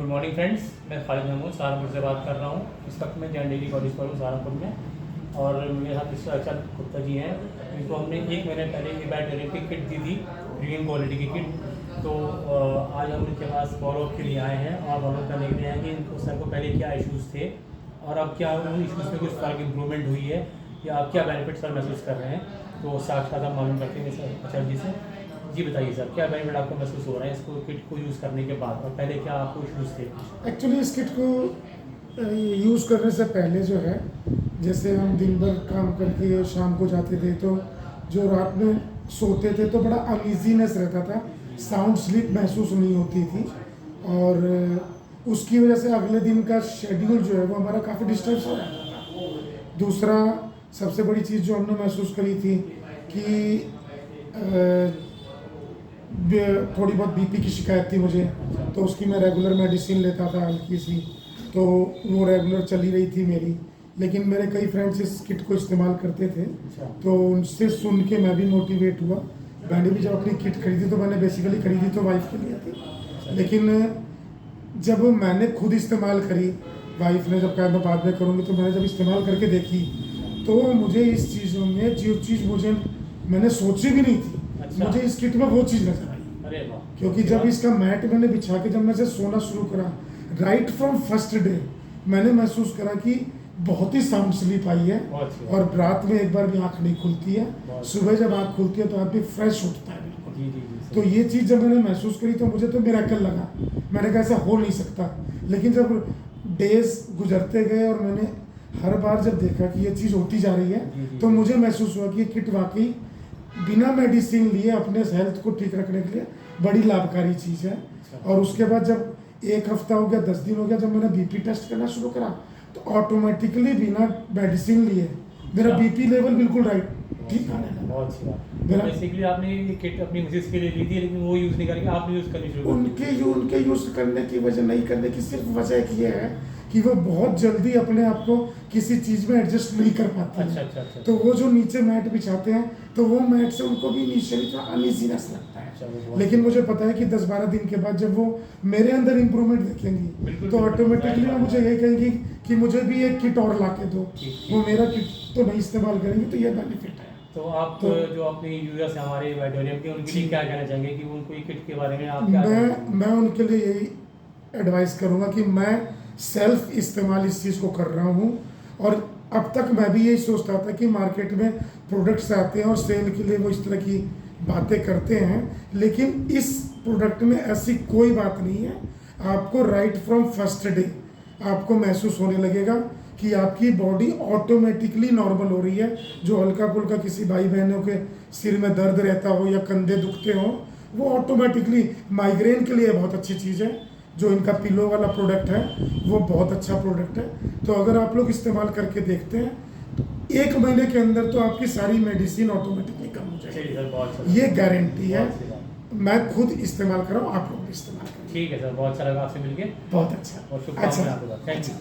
Good morning friends, मैं खालिद महमूद सहारनपुर से बात कर रहा हूँ। इस वक्त मैं जैन डेली कॉलेज पर हूँ सहारनपुर में, और मेरे साथ मिस्टर अक्षत गुप्ता जी हैं। इनको हमने एक महीने पहले इवैल्यूएशन की किट दी थी, प्रीमियम क्वालिटी की किट। तो आज हम इनके पास फॉलोअप के लिए आए हैं और फॉलोअप करने के लिए हैं कि इनको सर को पहले क्या इश्यूज़ थे और अब क्या उन इश्यूज़ में कुछ तरह की इम्प्रूवमेंट हुई है या आप क्या बेनिफिट सर महसूस कर रहे हैं। तो साक्षात हम मालूम करते हैं सर अक्षत जी से। जी बताइए सर, क्या बेनिफिट आपको महसूस हो रहे हैं इसको किट को यूज़ करने के बाद, और पहले क्या आपको इश्यूज़ थे? एक्चुअली इस किट को यूज़ करने से पहले जो है, जैसे हम दिन भर काम करके शाम को जाते थे तो जो रात में सोते थे तो बड़ा अनईजीनेस रहता था, साउंड स्लीप महसूस नहीं होती थी, और उसकी वजह से अगले दिन का शेड्यूल जो है वो हमारा काफ़ी डिस्टर्ब हो जाता था। दूसरा सबसे बड़ी चीज़ जो हमने महसूस करी थी कि थोड़ी बहुत बीपी की शिकायत थी मुझे, तो उसकी मैं रेगुलर मेडिसिन लेता था हल्की सी, तो वो रेगुलर चली रही थी मेरी। लेकिन मेरे कई फ्रेंड्स इस किट को इस्तेमाल करते थे, तो उनसे सुन के मैं भी मोटिवेट हुआ। मैंने भी जब अपनी किट खरीदी तो मैंने बेसिकली खरीदी तो वाइफ के लिए थी, लेकिन जब मैंने खुद इस्तेमाल करी, वाइफ ने जब कहा मैं बाद में करूँगी, तो मैंने जब इस्तेमाल करके देखी तो मुझे इस चीज़ों में जो चीज़ मुझे मैंने सोची भी नहीं थी, मुझे इस किट में वो चीज़ नजर आई। क्योंकि जब इसका मैट मैंने बिछा के जब मैं से सोना शुरू करा, राइट फ्रॉम फर्स्ट डे मैंने महसूस करा कि बहुत ही साउंड स्लीप आई है, और रात में एक बार भी आँख नहीं खुलती है, सुबह जब आँख खुलती है तो आदमी फ्रेश उठता है बिल्कुल। तो ये चीज़ जब मैंने महसूस करी तो मुझे तो मिरेकल लगा, मैंने कहा ऐसा हो नहीं सकता। लेकिन जब डेज गुजरते गए और मैंने हर बार जब देखा कि ये चीज़ होती जा रही है, तो मुझे महसूस हुआ कि ये किट वाकई बिना मेडिसिन लिए अपने हेल्थ को ठीक रखने के लिए बड़ी लाभकारी चीज़ है। और उसके बाद जब एक हफ्ता हो गया, 10 दिन हो गया, जब मैंने बीपी टेस्ट करना शुरू करा तो ऑटोमेटिकली बिना मेडिसिन लिए मेरा बीपी लेवल बिल्कुल राइट ठीक आने लगा। बहुत अच्छी बात। मेरा बेसिकली आपने ये किट अपनी मिसेस के लिए ली थी, लेकिन वो यूज़ नहीं करके आपने यूज़ करनी शुरू कर दी। उनके यूज़ करने की वजह नहीं करने की सिर्फ वजह एक ये है कि वो बहुत जल्दी अपने आप को किसी चीज़ में एडजस्ट नहीं कर पाते हैं। अच्छा। तो वो जो नीचे मैट बिछाते हैं तो वो मैट से उनको भी इनिशियली थोड़ा अनईजीनेस लगता है। लेकिन मुझे पता है कि 10-12 दिन के बाद जब वो मेरे अंदर इम्प्रूवमेंट देखेंगी तो ऑटोमेटिकली वो मुझे यही कहेंगी कि मुझे भी एक किट और ला के दो। वो मेरा किट तो नहीं इस्तेमाल करेंगे, तो ये बेनिफिट है। तो आप जो अपने यूजर्स हैं हमारे वाइडोरियम के, उनके लिए क्या कहना चाहेंगे कि उनको ये किट के बारे में आप क्या? मैं उनके लिए यही एडवाइस करूँगा कि मैं सेल्फ इस्तेमाल इस चीज़ को कर रहा हूँ, और अब तक मैं भी यही सोचता था कि मार्केट में प्रोडक्ट्स आते हैं और सेल के लिए वो इस तरह की बातें करते हैं, लेकिन इस प्रोडक्ट में ऐसी कोई बात नहीं है। आपको राइट फ्रॉम फर्स्ट डे आपको महसूस होने लगेगा कि आपकी बॉडी ऑटोमेटिकली नॉर्मल हो रही है। जो हल्का फुल्का किसी भाई बहनों के सिर में दर्द रहता हो या कंधे दुखते हो, वो ऑटोमेटिकली, माइग्रेन के लिए बहुत अच्छी चीज़ है। जो इनका पिलो वाला प्रोडक्ट है वो बहुत अच्छा प्रोडक्ट है। तो अगर आप लोग इस्तेमाल करके देखते हैं तो 1 महीने के अंदर तो आपकी सारी मेडिसिन ऑटोमेटिकली कम हो जाएगी, ये गारंटी है। मैं खुद इस्तेमाल कर रहा हूँ, आप लोग भी इस्तेमाल करें। ठीक है सर, बहुत अच्छा लगा आपसे मिलके। बहुत अच्छा, और शुभकामनाएं आपके साथ। Thank you.